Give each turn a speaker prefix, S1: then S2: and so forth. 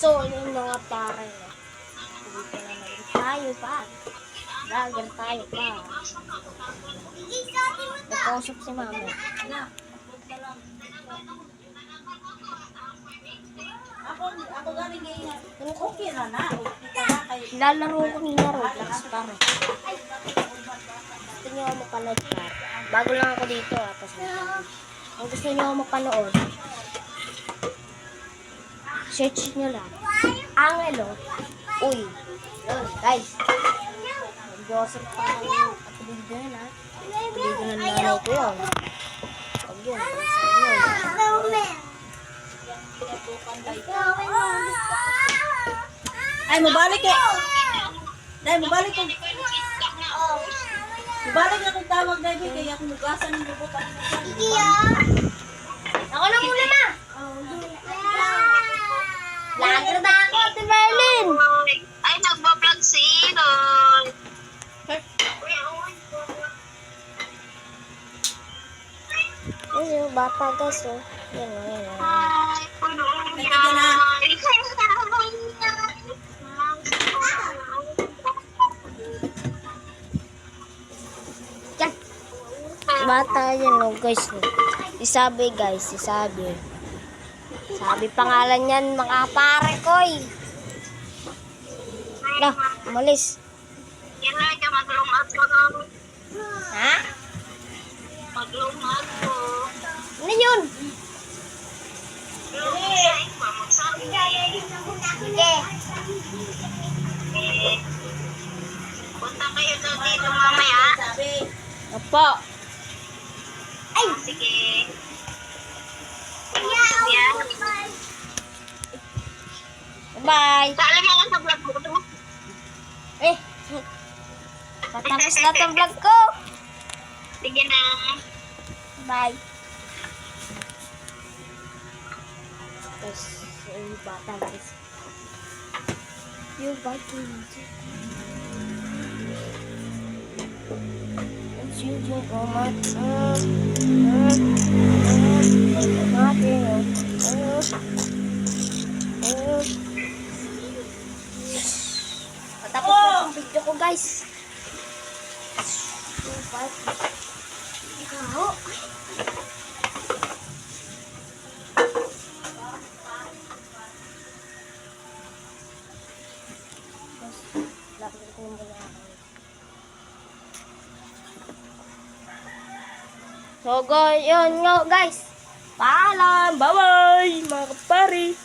S1: So, yung mga pare, dito na naman tayo pa. Lager tayo pa. Nakusap si mama.
S2: Ako galing ngayon. Okay na na.
S1: Lalaro ko ni Roblox para. Gusto niyo ako mapanood pa. Bago lang ako dito tapos kung gusto niyo ako mapanood, search niyo lang. Angelo. Uy. Yun, guys. Joseph pa ng kapatid ko yun, ha? Kapatid ko ng nanay ko yun. Pag yun,
S2: Ay, mabalik eh. Dahil mabalik ko. Mabalik na kung tawag na yun. Kaya kung nugasan ng lubot ako.
S1: Ako na muna, ma! Lager na ako, si Merlin!
S3: Ay, nagbablog si Inoy.
S1: Ayun yung bata, guys, oh. Yan, oh, yan, oh.
S3: Ay, puno
S2: Nagkagyan na.
S1: Yan. Bata yan, oh, guys. Isabi, guys, isabi. Sabi pangalan yan, mga pare ko, eh. Lah, umalis.
S3: Yan lang ka maglungat ko.
S1: Ha?
S3: Maglungat ko.
S1: Ano yun? Sige.
S3: Punta kayo doon dito mamaya.
S2: Sabi.
S1: Opo.
S3: Ay, sige. Yeah.
S1: Bye.
S3: Sali mo ako sa vlog mo to.
S1: Eh. Patapos na itong vlog ko.
S3: Sige na.
S1: Bye. Guys, yung bata, guys. Yung bata, it's you, oh my God. Patapos na itong video ko, guys. Yung bata. Ikaw. So, yun nga guys. Paalam. Bye-bye, mga kapari.